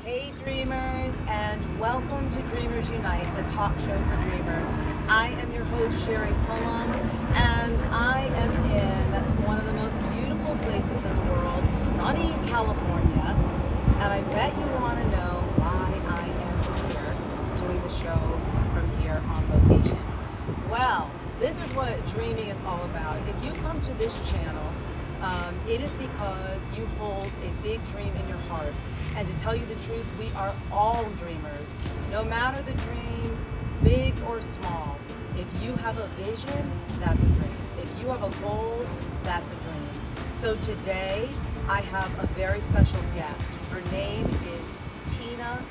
Hey Dreamers, and welcome to Dreamers Unite, the talk show for dreamers. I am your host, Sherri Pullum, and I am in one of the most beautiful places in the world, sunny California. And I bet you want to know why I am here doing the show from here on location. Well, this is what dreaming is all about. If you come to this channel, it is because you hold a big dream in your heart. And to tell you the truth, we are all dreamers. No matter the dream, big or small. If you have a vision, that's a dream. If you have a goal, that's a dream. So today, I have a very special guest. Her name is Tina.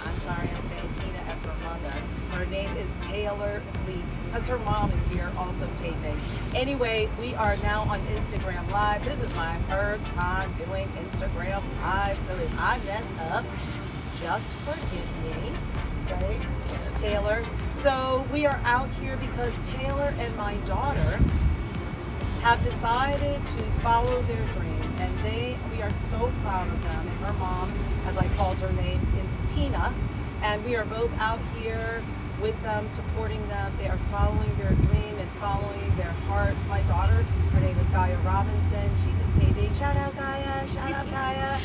I'm sorry, I'm saying Tina as her mother. Her name is Taylor Leake, because her mom is here also taping. Anyway, we are now on Instagram Live. This is my first time doing Instagram Live, so if I mess up, just forgive me, right, Taylor? So we are out here because Taylor and my daughter have decided to follow their dream, and we are so proud of them. And her mom, as I called her name, is Tina, and we are both out here with them, supporting them. They are following their dream and following their hearts. My daughter, her name is Gaia Robinson. She is taping. Shout out Gaia, shout out Gaia.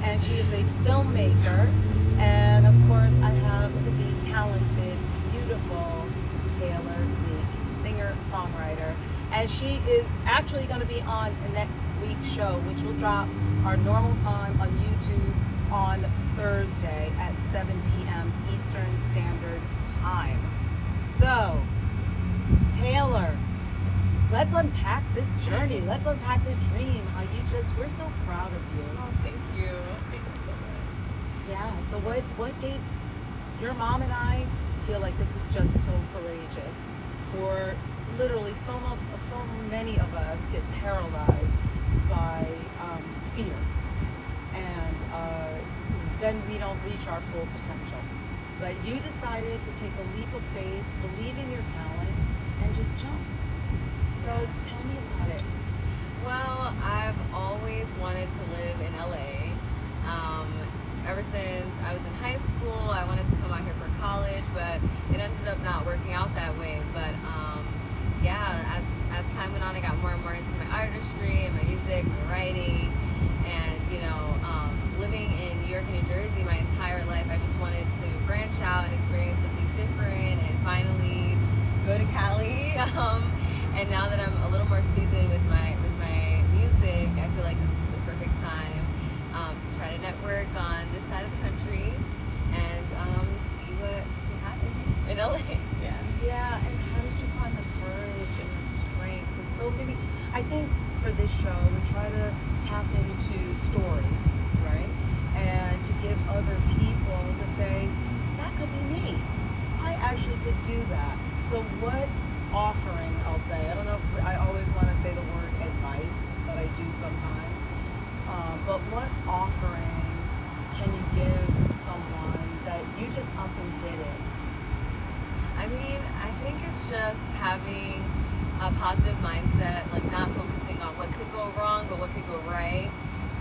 And she is a filmmaker. And of course, I have the talented, beautiful Taylor Leake, singer, songwriter. And she is actually going to be on next week's show, which will drop our normal time on YouTube on Thursday at 7 p.m. Eastern Standard Time. So, Taylor, let's unpack this journey. Let's unpack this dream. We're so proud of you. Oh, thank you. Thank you so much. Yeah, so what gave your mom and I feel like this is just so courageous for literally so many of us get paralyzed by fear, and then we don't reach our full potential. But you decided to take a leap of faith, believe in your talent, and just jump. So tell me about it. Well, I've always wanted to live in LA. Ever since I was in high school, I wanted to come out here for college, but it ended up not working out that way. But yeah, as time went on, I got more and more into my artistry and my music, my writing, and living in New York and New Jersey my entire life, I just wanted to branch out and experience something different, and finally go to Cali. And now that I'm a little more seasoned with my music, I feel like this is the perfect time to try to network on this side of the country and see what can happen in LA. Yeah, and how did you find the courage and the strength? Because so many, I think for this show, we try to tap into stories, right? And to give other people to say, that could be me. I actually could do that. So what offering, I'll say, I don't know if I always want to say the word advice, but I do sometimes. But what offering can you give someone that you just up and did it? I mean, I think it's just having a positive mindset, like not focusing on what could go wrong, but what could go right,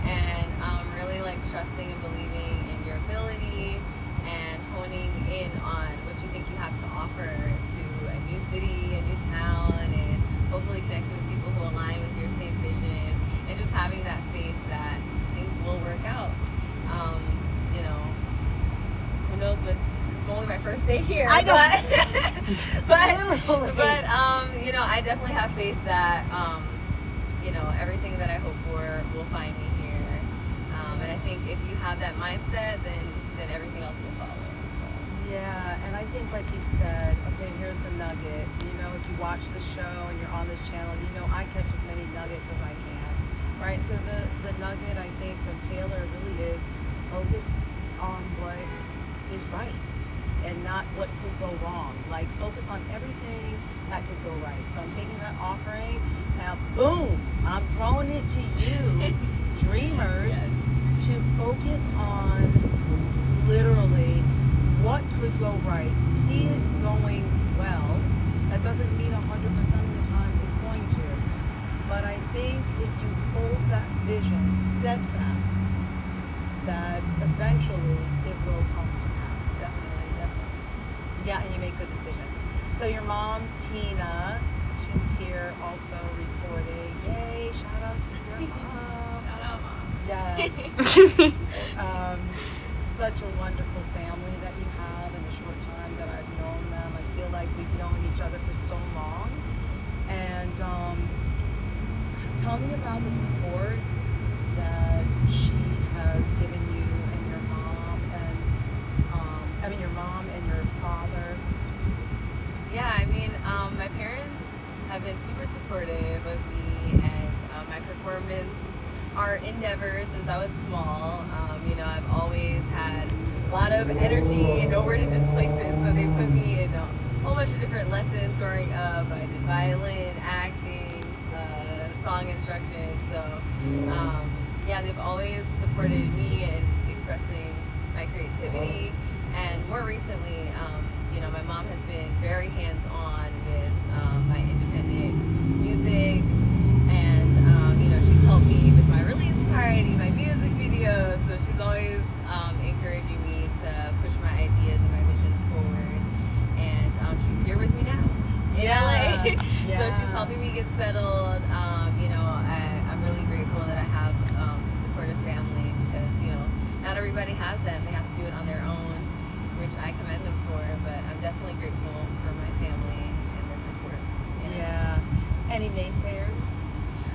and really like trusting and believing in your ability and honing in on what you think you have to offer to a new city, a new town, and hopefully connecting with people who align with your same vision, and just having that faith that things will work out. Who knows it's only my first day here. I know. But I definitely have faith that everything that I hope for will find me here. And I think if you have that mindset, then everything else will follow. So. Yeah, and I think like you said, okay, here's the nugget. If you watch the show and you're on this channel, I catch as many nuggets as I can, right? So the nugget, I think, from Taylor really is focus on what is right and not what could go wrong. Like, focus on everything that could go right. So I'm taking that offering, now boom, I'm throwing it to you, dreamers, Yes. to focus on literally what could go right. See it going well. That doesn't mean 100% of the time it's going to. But I think if you hold that vision steadfast, that eventually it will come to pass. Definitely, definitely. Yeah, and you make good decisions. So your mom, Tina, she's here also recording. Yay, shout out to your mom. Shout out, Mom. Yes. Such a wonderful family that you have in the short time that I've known them. I feel like we've known each other for so long. And tell me about the support that she has given you and your mom and your mom and your father. Yeah, I mean, my parents have been super supportive of me and my performance art endeavors since I was small. You know, I've always had a lot of energy and nowhere to just place it, so they put me in a whole bunch of different lessons growing up. I did violin, acting, song instruction, so yeah, they've always supported me in expressing my creativity. And more recently, you know, my mom has been very hands-on with my independent music, and you know, she's helped me with my release party, my music videos, so she's always encouraging me to push my ideas and my visions forward. And she's here with me now in LA. Yeah. So she's helping me get settled. You know, I'm really grateful that I have a supportive family, because, you know, not everybody has them. They have to do it on their own, which I commend them for, but I'm definitely grateful for my family and their support. Yeah. Any naysayers?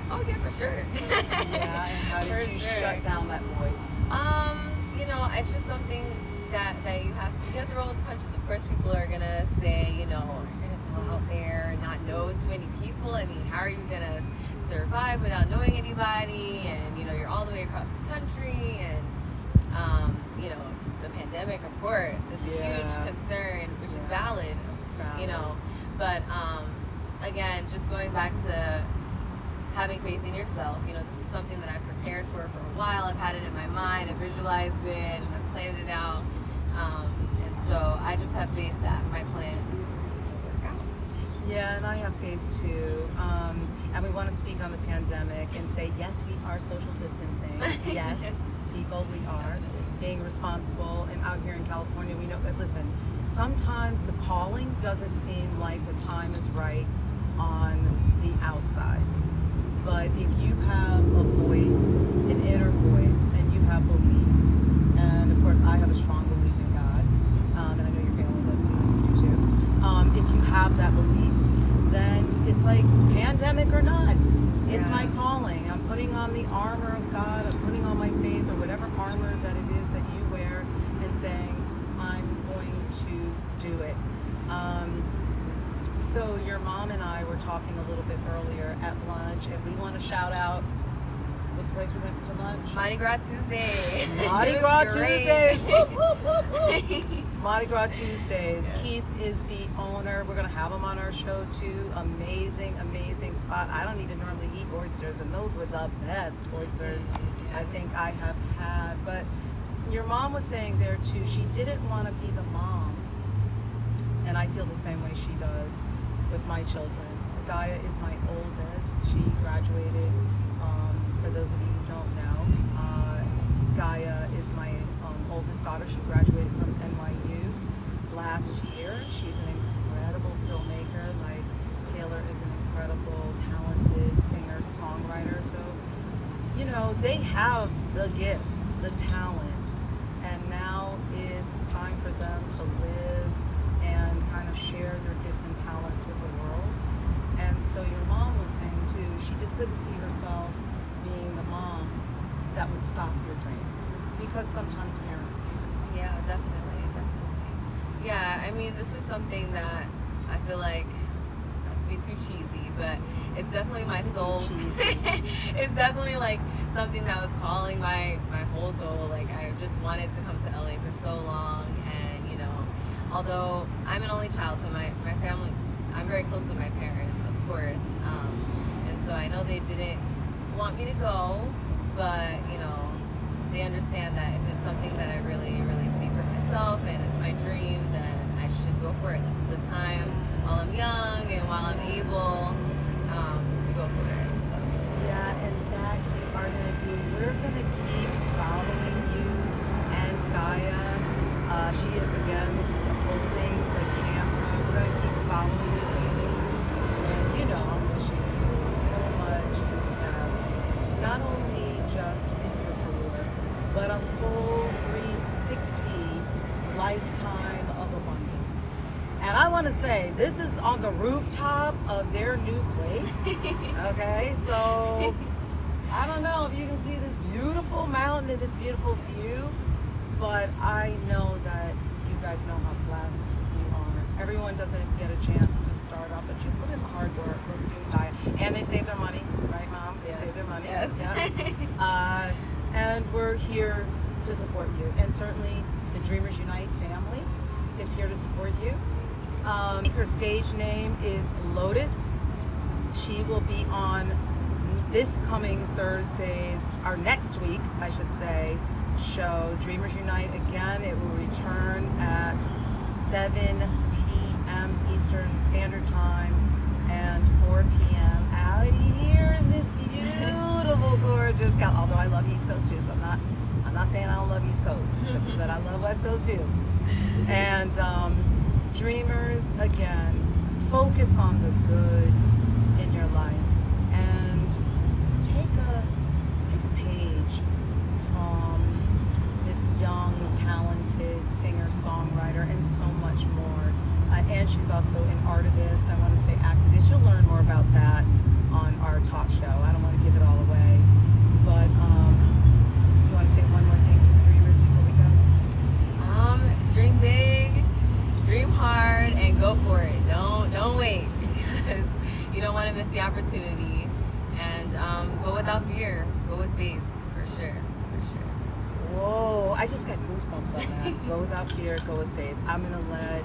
Oh yeah, for sure. Yeah, and how did you shut down that voice? You know, it's just something that you have to roll with the punches. Of course, people are gonna say, you know, you're gonna go out there and not know too many people. I mean, how are you gonna survive without knowing anybody? And you know, you're all the way across the country, and you know, the pandemic, of course, is a huge concern, which is valid. You know, but again, just going back to having faith in yourself. You know, this is something that I've prepared for a while. I've had it in my mind, I've visualized it, and I've planned it out. And so I just have faith that my plan will work out. Yeah, and I have faith too. And we want to speak on the pandemic and say, yes, we are social distancing. Yes, people, we are being responsible. And out here in California, we know that, listen, sometimes the calling doesn't seem like the time is right on the outside. But if you have a voice, an inner voice, and you have belief, and of course I have a strong belief in God, and I know your family does too, you too. If you have that belief, then it's like, pandemic or not, it's my calling. I'm putting on the armor of God, I'm putting on my faith, or whatever armor that it is that you wear, and saying, I'm going to do it. So your mom and I were talking a little bit earlier at lunch, and we want to shout out, what's the place we went to lunch? Mardi Gras Tuesday. Mardi Gras Tuesdays. Whoop, whoop, whoop, whoop. Mardi Gras Tuesdays. Yeah. Keith is the owner. We're going to have him on our show too. Amazing, amazing spot. I don't even normally eat oysters, and those were the best oysters I think I have had. But your mom was saying there too, she didn't want to be the mom. And I feel the same way she does with my children. Gaia is my oldest. She graduated, for those of you who don't know, Gaia is my oldest daughter. She graduated from NYU last year. She's an incredible filmmaker. Like, Taylor is an incredible, talented singer, songwriter. So, you know, they have the gifts, the talent, and now it's time for them to live and kind of share their gifts and talents with the world. And so your mom was saying too, she just couldn't see herself being the mom that would stop your dream, because sometimes parents can. Yeah, definitely. Yeah, I mean, this is something that I feel like, not to be too cheesy, but it's definitely my soul. It's definitely like something that was calling my whole soul. Like, I just wanted to come to LA for so long, and you know, although I'm an only child, so my family, I'm very close with my parents, of course, and so I know they didn't want me to go, but you know, they understand that if it's something that I really, really see for myself and it's my dream, then I should go for it. This is the time while I'm young and while I'm able to go for it. So. Yeah, and that you are going to do. We're going to keep following you and full 360 lifetime of abundance. And I want to say, this is on the rooftop of their new place. Okay, so I don't know if you can see this beautiful mountain and this beautiful view, but I know that you guys know how blessed you are. Everyone doesn't get a chance to start up, but you put in the hard work with you, Gaia. And they save their money, right, Mom? They save their money. Yes. Yeah. And we're here to support you. And certainly the Dreamers Unite family is here to support you. Her stage name is Lotus. She will be on this coming Thursday's, or next week, I should say, show, Dreamers Unite again. It will return at 7 p.m. Eastern Standard Time and 4 p.m. out here in this beautiful, gorgeous, although I love East Coast too, so I'm not saying I don't love East Coast, but I love West Coast too. And Dreamers, again, focus on the good in your life and take a page from this young, talented singer-songwriter and so much more. And she's also an artivist, I want to say activist. You'll learn more about that on our talk show. I don't want to give it all away. But you want to say one more thing to the Dreamers before we go? Dream big, dream hard, and go for it. Don't wait, because you don't want to miss the opportunity. And go without fear. Go with faith, for sure. Whoa, I just got goosebumps on that. Go without fear, go with faith. I'm going to let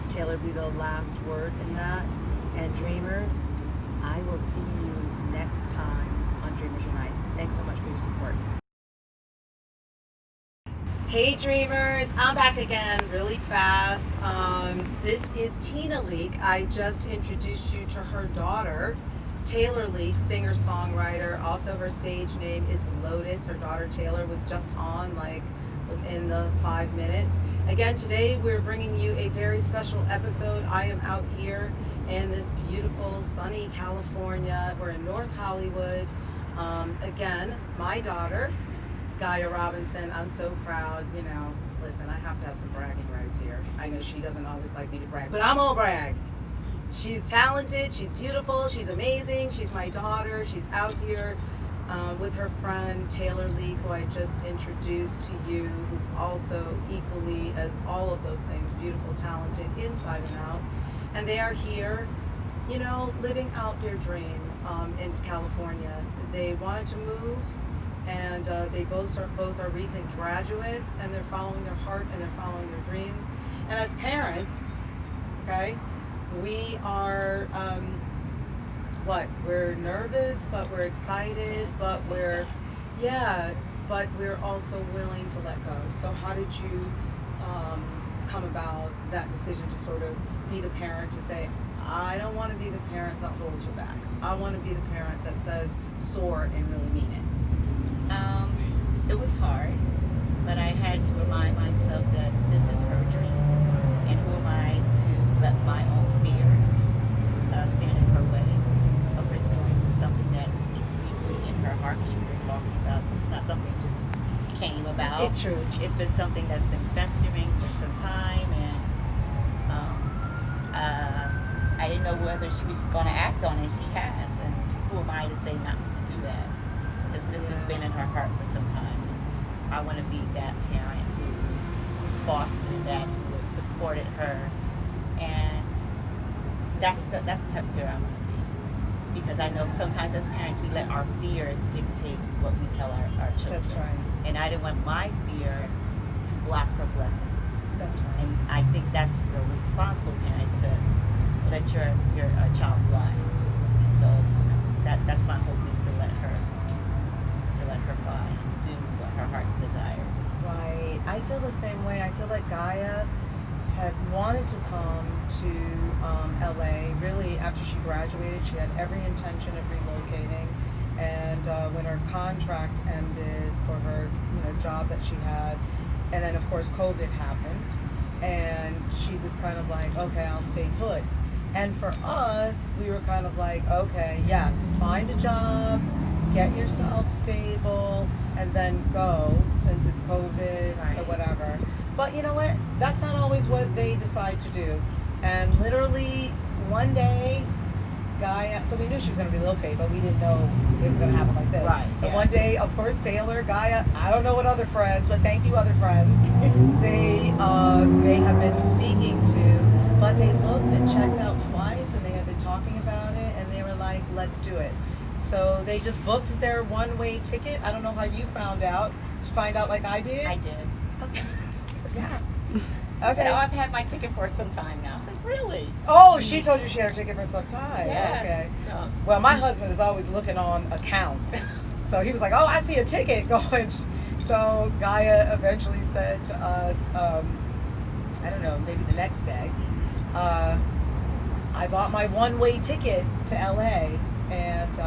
Taylor be the last word in that. And Dreamers, I will see you next time on Dreamers Unite. Thanks so much for your support. Hey Dreamers, I'm back again really fast. This is Taylor Leake. I just introduced you to her daughter, Taylor Leake, singer-songwriter. Also her stage name is Lotus. Her daughter Taylor was just on within the 5 minutes. Again, today we're bringing you a very special episode. I am out here in this beautiful sunny California. We're in North Hollywood. Again, my daughter, Gaia Robinson. I'm so proud, listen, I have to have some bragging rights here. I know she doesn't always like me to brag, but I'm gonna brag. She's talented, she's beautiful, she's amazing, she's my daughter. She's out here with her friend Taylor Leake, who I just introduced to you, who's also equally as all of those things, beautiful, talented, inside and out. And they are here, living out their dream in California. They wanted to move, and they both are recent graduates, and they're following their heart and they're following their dreams. And as parents, okay, we are we're nervous, but we're excited, but we're also willing to let go. So how did you come about that decision to sort of be the parent to say, I don't want to be the parent that holds her back. I want to be the parent that says soar and really mean it. It was hard, but I had to remind myself that this is her dream, and who am I to let my own fears stand in her way of pursuing something that is deeply in her heart. She's been talking about. It's not something that just came about. It's true. It's been something that's been festering for some time, and I didn't know whether she was going to act on it. She has, and who am I to say not to do that? Because this has been in her heart for some time. I want to be that parent who fostered that, who supported her, and that's the type of parent I want to be. Because I know sometimes as parents we let our fears dictate what we tell our children. That's right. And I didn't want my fear to block her blessings. That's right. And I think that's the responsible parent, to let your child fly. And so that's my hope, is to let her fly and do what her heart desires. Right. I feel the same way. I feel like Gaia had wanted to come to LA really after she graduated. She had every intention of relocating, and when her contract ended for her job that she had, and then of course COVID happened, and she was kind of like, okay, I'll stay put. And for us, we were kind of like, okay, yes, find a job, get yourself stable, and then go, since it's COVID or whatever. But you know what? That's not always what they decide to do. And literally one day, Gaia, so we knew she was going to relocate, but we didn't know it was going to happen like this. Right, So yes. one day, of course, Taylor, Gaia, I don't know what other friends, but thank you, other friends, they have been speaking to, but they looked and checked out flights, and they had been talking about it, and they were like, let's do it. So they just booked their one-way ticket. I don't know how you found out. Did you find out like I did? I did. Okay. Yeah. Okay. So I've had my ticket for some time now. I was like, really? Oh, she told you she had her ticket for some time. Yes. Okay. So, Well, my husband is always looking on accounts. So he was like, oh, I see a ticket going. So Gaia eventually said to us, I don't know, maybe the next day, I bought my one-way ticket to LA. And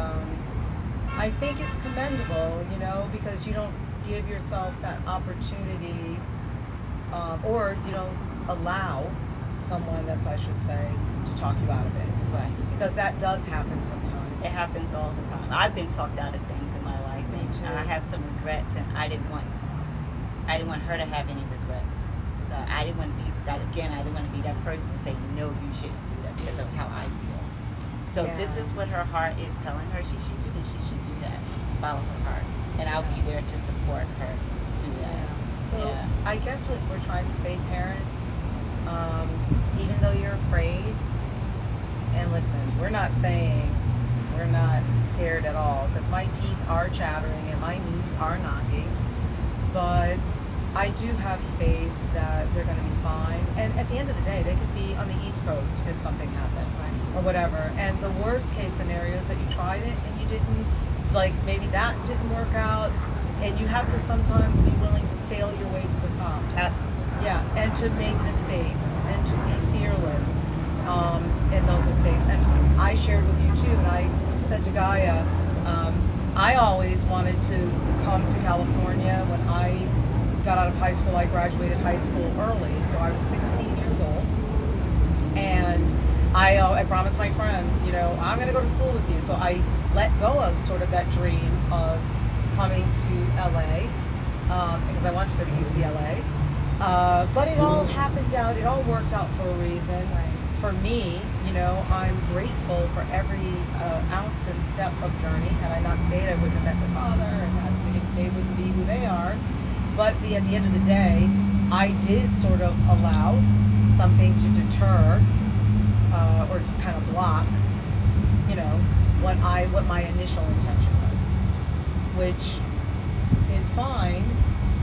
I think it's commendable, you know, because you don't give yourself that opportunity, or you don't allow someone, that's I should say, to talk you out of it. right. Because that does happen sometimes. It happens all the time. I've been talked out of things in my life. Me And too. I have some regrets, and I didn't want her to have any regrets. So I didn't want to be that again. I didn't want to be that person to say, no, you shouldn't do that because of how I feel. So Yeah. this is what her heart is telling her she should do this. She should do that. Follow her heart, and I'll be there to support her do that. So Yeah. I guess what we're trying to say, parents, even though you're afraid, and listen, we're not saying we're not scared at all, because my teeth are chattering and my knees are knocking, but I do have faith that they're going to be fine. And at the end of the day, they could be on the East Coast and something happened, or whatever. And the worst case scenario is that you tried it and you didn't, like maybe that didn't work out, and you have to sometimes be willing to fail your way to the top. Absolutely. Yeah, and to make mistakes and to be fearless in those mistakes. And I shared with you too, and I said to Gaia, I always wanted to come to California. When I got out of high school, I graduated high school early, so I was 16 years old. And I promised my friends, you know, I'm going to go to school with you. So I let go of sort of that dream of coming to LA, because I wanted to go to UCLA. But it all happened out, it all worked out for a reason. For me, you know, I'm grateful for every ounce and step of journey. Had I not stayed, I wouldn't have met my father, and they wouldn't be who they are. But at the end of the day, I did sort of allow something to deter or kind of block, you know, what my initial intention was, which is fine.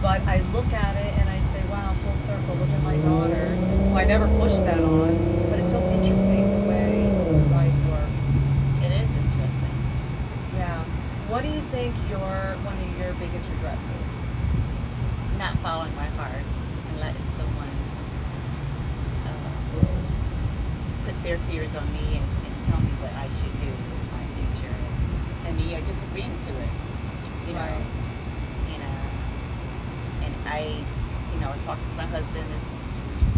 But I look at it and I say, wow, full circle, look at my daughter, who I never pushed that on, but it's so interesting the way life works. It is interesting. Yeah. What do you think one of your biggest regrets is? Not following my heart and letting someone put their fears on me and tell me what I should do with my future, and me just agreeing to it. You know. Right. And I was talking to my husband this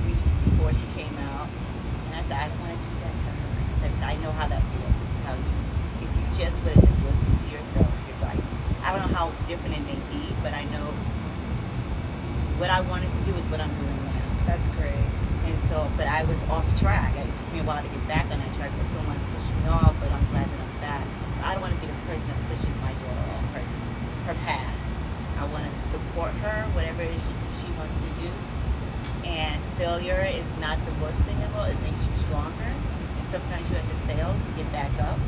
week before she came out, and I said, I don't want to do that to her, because I know how that feels. How if you just would have just listened to yourself, you're right. I don't know how different it may be, but I know what I wanted to do is what I'm doing now. That's great. And so, but I was off track. It took me a while to get back on that track, because someone pushed me off, but I'm glad that I'm back. I don't want to be the person that pushes my daughter off her path. I want to support her, whatever it is she wants to do. And failure is not the worst thing in the world. It makes you stronger. And sometimes you have to fail to get back up.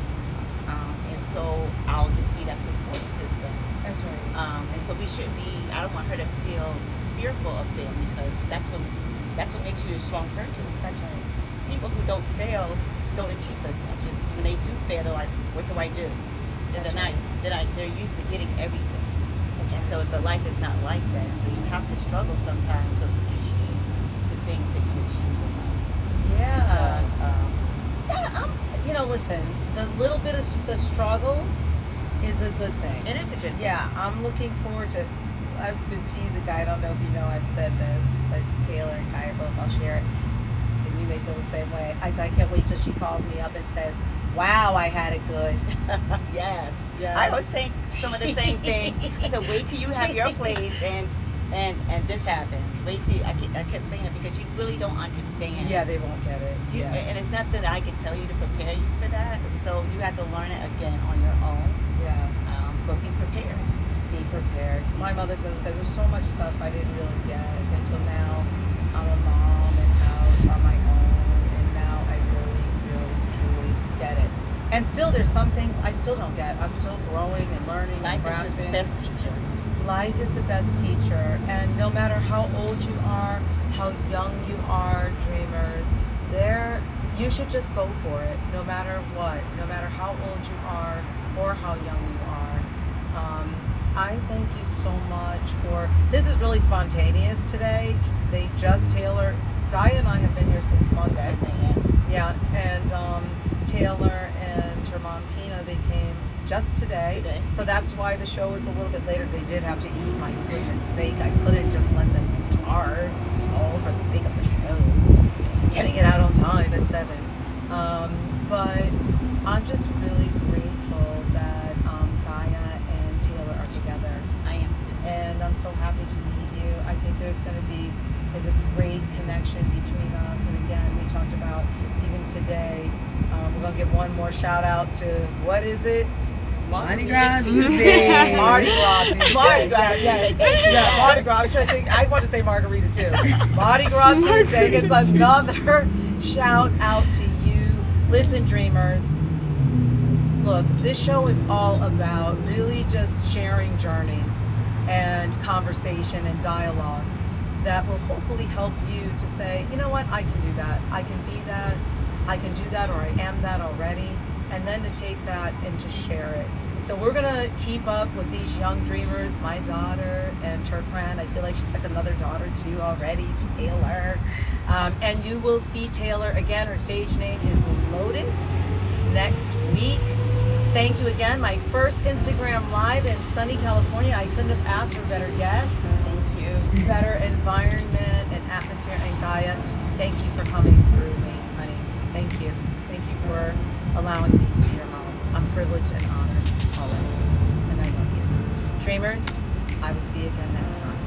And so I'll just be that support system. That's right. And so we should be, I don't want her to feel fearful of failing, because that's what makes you a strong person. That's right. People who don't fail don't achieve as much. It's when they do fail, they're like, what do I do? They're used to getting everything. And so, but life is not like that. So you have to struggle sometimes to appreciate the things that you achieve in life. Yeah. So, you know, listen, the little bit of the struggle is a good thing. it is a good thing. Yeah, I'm looking forward to. I've been teasing Guy. I don't know if you know I've said this, but Taylor and Guy are both. I'll share it, and you may feel the same way. I said I can't wait till she calls me up and says, wow, I had it good. Yes. Yes. I was saying some of the same things. I said, wait till you have your place and this happens. Wait till I kept saying it because you really don't understand. Yeah, they won't get it. Yeah. And it's not that I can tell you to prepare you for that. So you have to learn it again on your own. Yeah. But be prepared. Be prepared. My mother said there's so much stuff I didn't really get until now. I'm a mom and house on my own, and now I really, truly get it. And still, there's some things I still don't get. I'm still growing and learning and Life is grasping. the best teacher. Life is the best teacher, and no matter how old you are, how young you are, dreamers, you should just go for it, no matter what, no matter how old you are or how young you are. I thank you so much for, this is really spontaneous today. They just, Gaia and I have been here since Monday. Yeah, and Taylor and her mom Tina, they came just today. So that's why the show is a little bit later. They did have to eat, my goodness sake. I couldn't just let them starve, all for the sake of the show. Getting it out on time at 7. But I'm just really grateful that Gaia and Taylor are together. I am too. And I'm so happy to meet you. I think there's a great connection between us. And again, we talked about even today, we're going to give one more shout out to, what is it? Mardi Gras Tuesday. Mardi Gras Tuesday. Mardi Gras Yeah, Mardi Gras. I was trying to think. I want to say margarita too. Mardi Gras Tuesday. It's another shout out to you. Listen, dreamers. Look, this show is all about really just sharing journeys and conversation and dialogue that will hopefully help you to say, you know what, I can do that. I can be that. I can do that, or I am that already. And then to take that and to share it. So we're gonna keep up with these young dreamers, my daughter and her friend. I feel like she's like another daughter too already, Taylor. And you will see Taylor again, her stage name is Lotus, next week. Thank you again. My first Instagram Live in sunny California. I couldn't have asked for better guests. Thank you. Better environment and atmosphere. And Gaia, thank you for coming through me, honey. Thank you. Thank you for allowing me to be your mom. I'm privileged and honored always. And I love you. Dreamers, I will see you again next time.